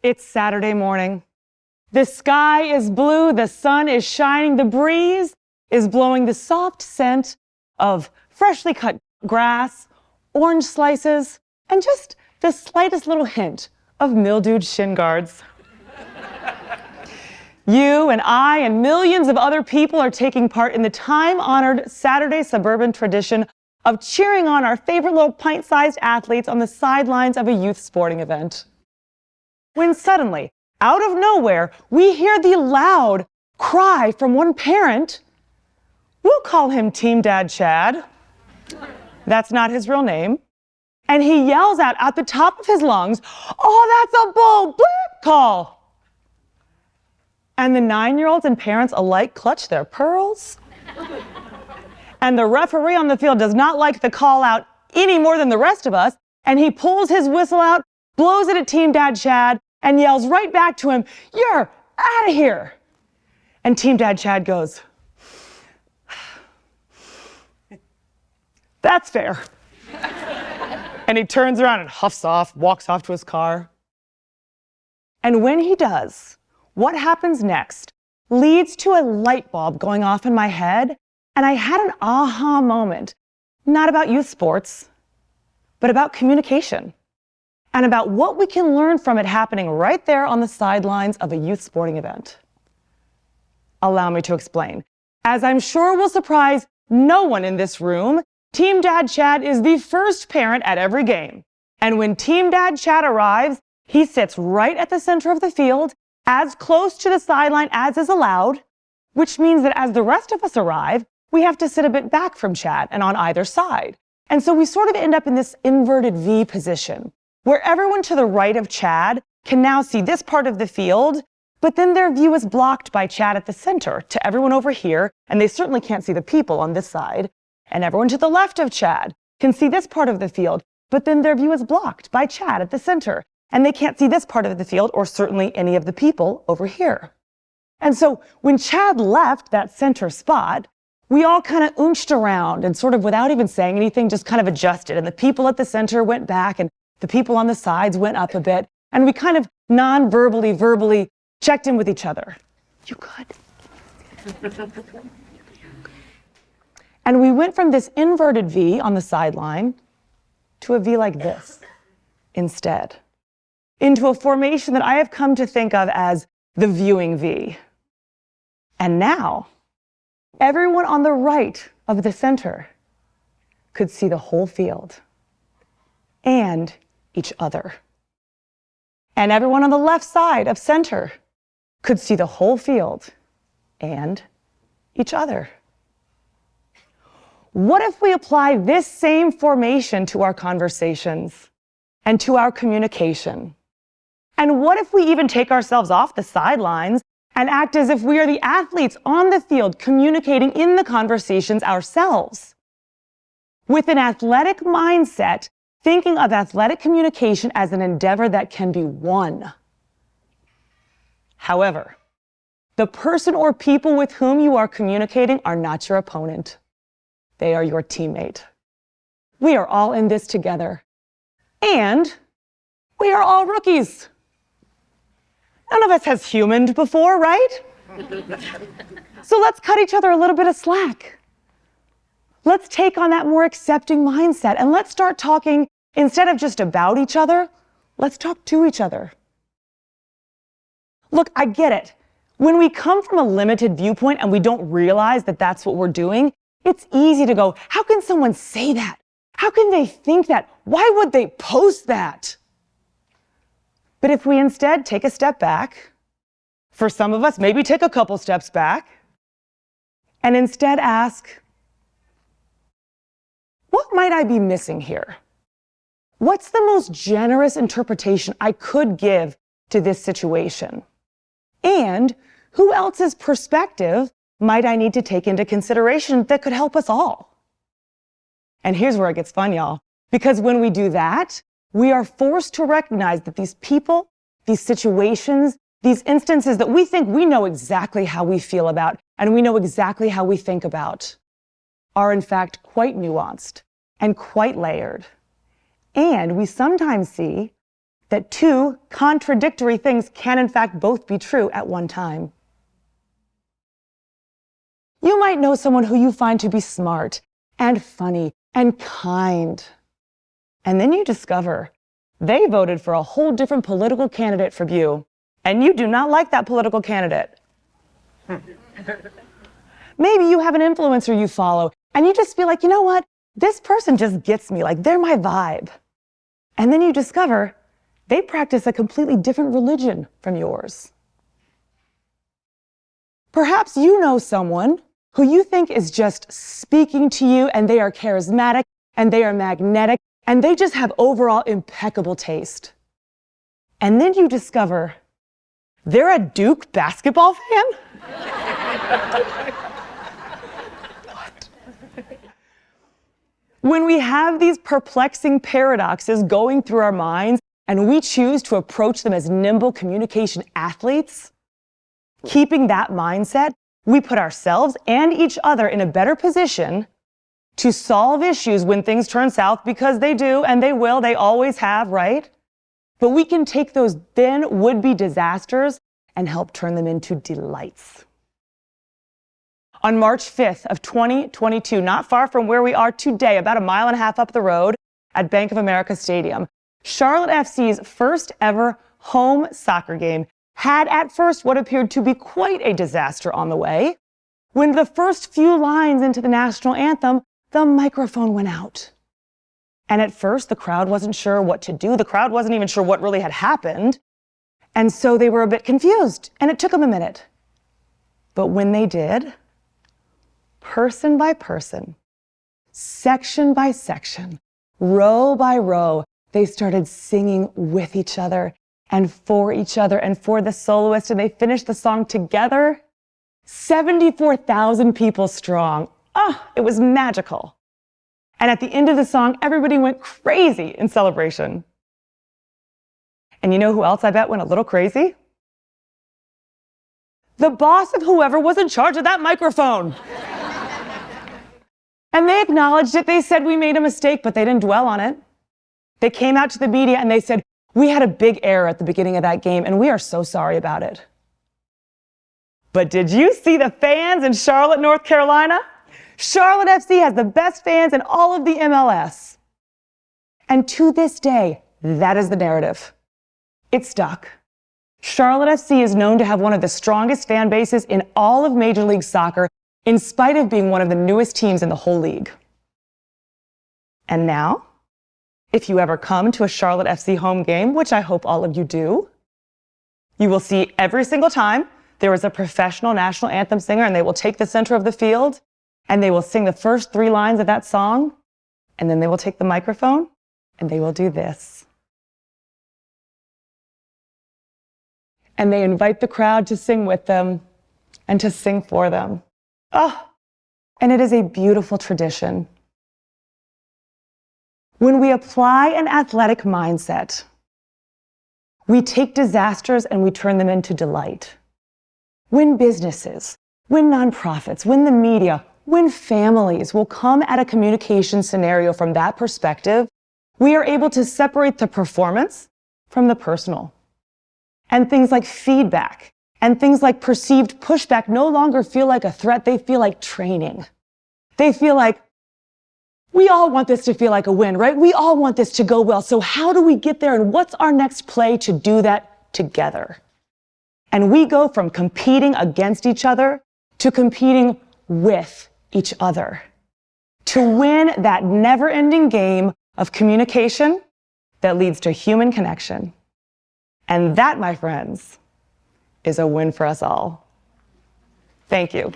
It's Saturday morning. The sky is blue, the sun is shining, the breeze is blowing the soft scent of freshly cut grass, orange slices, and just the slightest little hint of mildewed shin guards. You and I and millions of other people are taking part in the time-honored Saturday suburban tradition of cheering on our favorite little pint-sized athletes on the sidelines of a youth sporting event. When suddenly, out of nowhere, we hear the loud cry from one parent. We'll call him Team Dad Chad. That's not his real name. And he yells out at the top of his lungs, "Oh, that's a bull bleep call." And the 9-year-olds and parents alike clutch their pearls. And the referee on the field does not like the call out any more than the rest of us. And he pulls his whistle out, blows it at Team Dad Chad, and yells right back to him, "You're out of here." And Team Dad Chad goes, "That's fair." And he turns around and huffs off, walks off to his car. And when he does, what happens next leads to a light bulb going off in my head, and I had an aha moment, not about youth sports, but about communication, and about what we can learn from it happening right there on the sidelines of a youth sporting event. Allow me to explain. As I'm sure will surprise no one in this room, Team Dad Chad is the first parent at every game. And when Team Dad Chad arrives, he sits right at the center of the field, as close to the sideline as is allowed, which means that as the rest of us arrive, we have to sit a bit back from Chad and on either side. And so we sort of end up in this inverted V position, where everyone to the right of Chad can now see this part of the field, but then their view is blocked by Chad at the center to everyone over here, and they certainly can't see the people on this side. And everyone to the left of Chad can see this part of the field, but then their view is blocked by Chad at the center, and they can't see this part of the field or certainly any of the people over here. And so when Chad left that center spot, we all kind of oonched around and sort of without even saying anything, just kind of adjusted. And the people at the center went back and the people on the sides went up a bit. And we kind of non-verbally, verbally checked in with each other. "You good?" And we went from this inverted V on the sideline to a V like this instead, into a formation that I have come to think of as the viewing V. And now, everyone on the right of the center could see the whole field and each other. And everyone on the left side of center could see the whole field and each other. What if we apply this same formation to our conversations and to our communication? And what if we even take ourselves off the sidelines and act as if we are the athletes on the field communicating in the conversations ourselves? With an athletic mindset, thinking of athletic communication as an endeavor that can be won. However, the person or people with whom you are communicating are not your opponent. They are your teammate. We are all in this together. And we are all rookies. None of us has humaned before, right? So let's cut each other a little bit of slack. Let's take on that more accepting mindset and let's start talking, instead of just about each other, let's talk to each other. Look, I get it. When we come from a limited viewpoint and we don't realize that that's what we're doing, it's easy to go, how can someone say that? How can they think that? Why would they post that? But if we instead take a step back, for some of us, maybe take a couple steps back, and instead ask, what might I be missing here? What's the most generous interpretation I could give to this situation? And who else's perspective might I need to take into consideration that could help us all? And here's where it gets fun, y'all. Because when we do that, we are forced to recognize that these people, these situations, these instances that we think we know exactly how we feel about and we know exactly how we think about are in fact quite nuanced and quite layered. And we sometimes see that two contradictory things can in fact both be true at one time. You might know someone who you find to be smart and funny and kind. And then you discover they voted for a whole different political candidate from you, and you do not like that political candidate. Maybe you have an influencer you follow, and you just feel like, you know what? This person just gets me, like they're my vibe. And then you discover they practice a completely different religion from yours. Perhaps you know someone who you think is just speaking to you, and they are charismatic, and they are magnetic, and they just have overall impeccable taste. And then you discover they're a Duke basketball fan? What? When we have these perplexing paradoxes going through our minds and we choose to approach them as nimble communication athletes, keeping that mindset, we put ourselves and each other in a better position to solve issues when things turn south, because they do and they will, they always have, right? But we can take those then would-be disasters and help turn them into delights. On March 5th of 2022, not far from where we are today, about a mile and a half up the road at Bank of America Stadium, Charlotte FC's first ever home soccer game had at first what appeared to be quite a disaster on the way. When the first few lines into the national anthem, the microphone went out. And at first, the crowd wasn't sure what to do. The crowd wasn't even sure what really had happened. And so they were a bit confused, and it took them a minute. But when they did, person by person, section by section, row by row, they started singing with each other and for the soloist, and they finished the song together, 74,000 people strong. Oh, it was magical. And at the end of the song, everybody went crazy in celebration. And you know who else I bet went a little crazy? The boss of whoever was in charge of that microphone. And they acknowledged it. They said, we made a mistake, but they didn't dwell on it. They came out to the media and they said, we had a big error at the beginning of that game, and we are so sorry about it. But did you see the fans in Charlotte, North Carolina? Charlotte FC has the best fans in all of the MLS. And to this day, that is the narrative. It stuck. Charlotte FC is known to have one of the strongest fan bases in all of Major League Soccer, in spite of being one of the newest teams in the whole league. And now, if you ever come to a Charlotte FC home game, which I hope all of you do, you will see every single time there is a professional national anthem singer, and they will take the center of the field and they will sing the first 3 lines of that song, and then they will take the microphone and they will do this. And they invite the crowd to sing with them and to sing for them. Oh, and it is a beautiful tradition. When we apply an athletic mindset, we take disasters and we turn them into delight. When businesses, when nonprofits, when the media, when families will come at a communication scenario from that perspective, we are able to separate the performance from the personal. And things like feedback and things like perceived pushback no longer feel like a threat, they feel like training. They feel like, we all want this to feel like a win, right? We all want this to go well. So how do we get there, and what's our next play to do that together? And we go from competing against each other to competing with each other to win that never-ending game of communication that leads to human connection. And that, my friends, is a win for us all. Thank you.